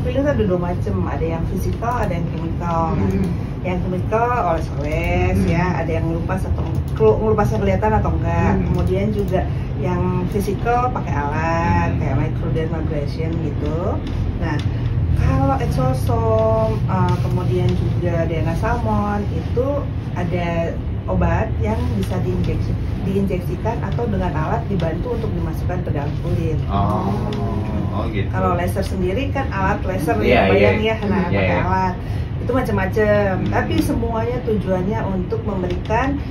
peeling itu ada dua macam, ada yang fisikal, ada yang chemical. Yang chemical oles-oles ya, ada yang ngelupasnya kelihatan atau enggak. Kemudian juga yang fisikal pakai alat kayak microdermabrasion gitu. Nah, kalau exosome, kemudian juga DNA salmon itu ada obat yang bisa diinjeksikan atau dengan alat dibantu untuk dimasukkan ke dalam kulit. Gitu. Kalau laser sendiri kan alat laser bayang ya, nah pakai alat itu macam-macam. Tapi semuanya tujuannya untuk memberikan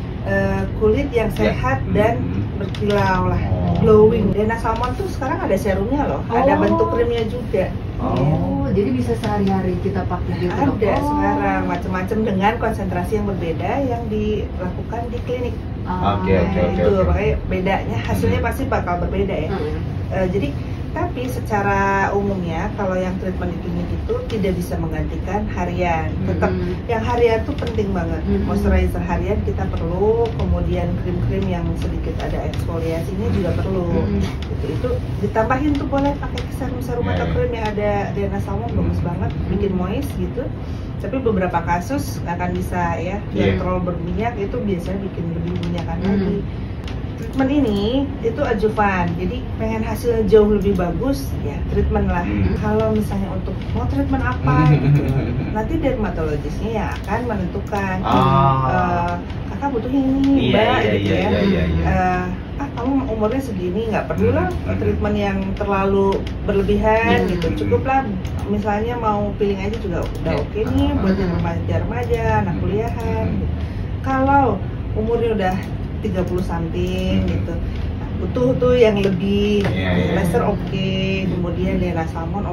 kulit yang sehat dan berkilau lah, glowing. DNA salmon tuh sekarang ada serumnya loh, ada bentuk krimnya juga. Jadi bisa sehari-hari kita pakai gitu. Ada sekarang macam-macam dengan konsentrasi yang berbeda yang dilakukan di klinik. Oke. Makanya bedanya hasilnya pasti bakal berbeda ya. Jadi tapi secara umumnya kalau yang treatment di klinik itu tidak bisa menggantikan harian. Tetap yang harian tuh penting banget. Moisturizer harian kita perlu, kemudian krim-krim yang sedikit ada eksfoliasinya juga perlu. Itu ditambahin tuh boleh pakai serum-serum atau krim yang ada DNA salmon, bagus banget, bikin moist gitu. Tapi beberapa kasus nggak akan bisa ya, yang terlalu berminyak itu biasanya bikin lebih minyakan lagi. Treatment ini itu adjuvan, jadi pengen hasilnya jauh lebih bagus ya treatment lah. Kalau misalnya untuk mau treatment apa gitu, nanti dermatologisnya yang akan menentukan. Kakak butuh ini, mbak, gitu ya. Kamu umurnya segini, nggak perlu lah treatment yang terlalu berlebihan gitu. Cukup lah, misalnya mau peeling aja juga udah oke nih buat yang remaja, anak kuliahan. Gitu. Kalau umurnya udah 30 something gitu, butuh tuh yang lebih laser kemudian DNA salmon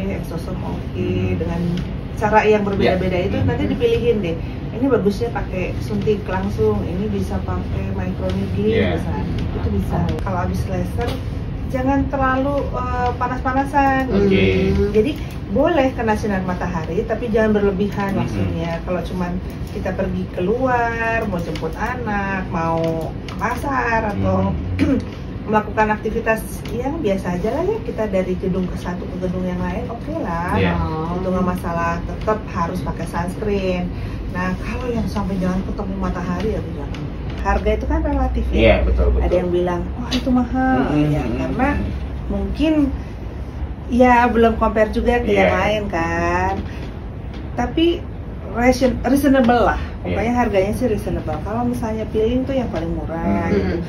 exosome dengan cara yang berbeda-beda itu nanti dipilihin deh. Ini bagusnya pakai suntik langsung, ini bisa pakai microneedling misalnya, itu bisa. Kalau habis laser jangan terlalu panas-panasan. Jadi boleh kena sinar matahari, tapi jangan berlebihan maksudnya. Kalau cuman kita pergi keluar, mau jemput anak, mau ke pasar atau melakukan aktivitas yang biasa aja lah ya, kita dari gedung ke satu ke gedung yang lain, oke lah, itu nggak masalah. Tetap harus pakai sunscreen. Nah, kalau yang sampai jangan ketemu matahari ya jangan. Harga itu kan relatif ya. Betul. Ada yang bilang, wah itu mahal, ya karena mungkin ya belum compare juga ke yang lain kan. Tapi reasonable lah, pokoknya harganya sih reasonable. Kalau misalnya peeling tuh yang paling murah gitu.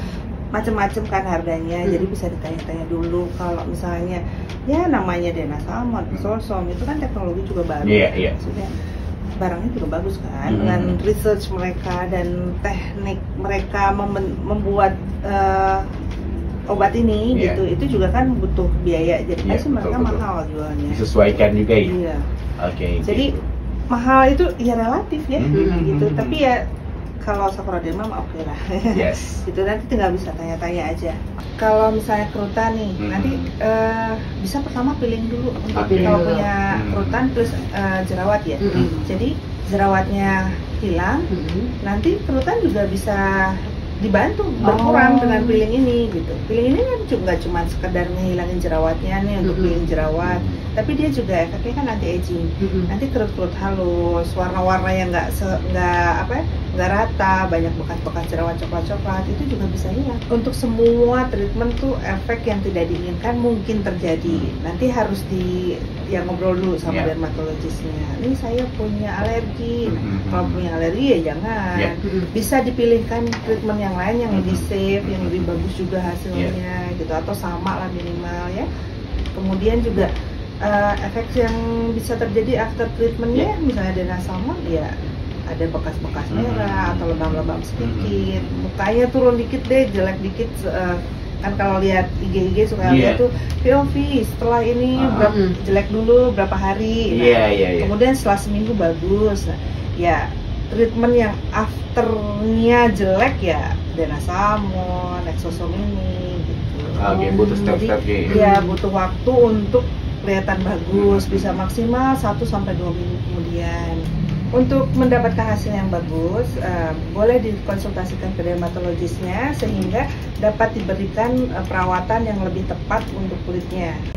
Macem-macem kan harganya, jadi bisa ditanya-tanya dulu. Kalau misalnya ya namanya DNA salmon, exosome itu kan teknologi juga baru. Maksudnya barangnya juga bagus kan, dengan research mereka dan teknik mereka membuat obat ini gitu, itu juga kan butuh biaya, jadi pasti mereka mahal jualnya. Disesuaikan juga ya. Jadi mahal itu ya relatif ya, gitu. Tapi ya kalau Sakura Derma mah oke lah. Gitu nanti tinggal bisa tanya-tanya aja. Kalau misalnya kerutan nih, nanti bisa pertama peeling dulu untuk kalau punya kerutan plus jerawat ya. Jadi jerawatnya hilang, nanti kerutan juga bisa dibantu berkurang dengan peeling ini gitu. Peeling ini kan nggak cuma sekedar ngehilangin jerawatnya nih untuk peeling jerawat, tapi dia juga efeknya kan anti aging. Nanti kerut-kerut halus, warna-warna yang nggak rata, banyak bekas-bekas jerawat coklat-coklat itu juga bisa hilang. Untuk semua treatment tuh efek yang tidak diinginkan mungkin terjadi. Nanti harus ngobrol dulu sama dermatologisnya. Ini saya punya alergi. Kalau punya alergi ya jangan. Bisa dipilihkan treatment yang lain yang lebih safe, yang lebih bagus juga hasilnya gitu, atau sama lah minimal ya. Kemudian juga efek yang bisa terjadi after treatmentnya, misalnya DNA salmon ya ada bekas-bekas merah atau lebam-lebam sedikit, mukanya turun dikit deh, jelek dikit. Kan kalau lihat IG suka lihat tuh POV setelah ini jelek dulu berapa hari, kemudian setelah seminggu bagus. Nah, ya treatment yang afternya jelek ya DNA salmon, exosome ini gitu. Butuh step-step ya butuh waktu untuk kelihatan bagus, bisa maksimal 1-2 minggu kemudian. Untuk mendapatkan hasil yang bagus, boleh dikonsultasikan ke dermatologisnya sehingga dapat diberikan perawatan yang lebih tepat untuk kulitnya.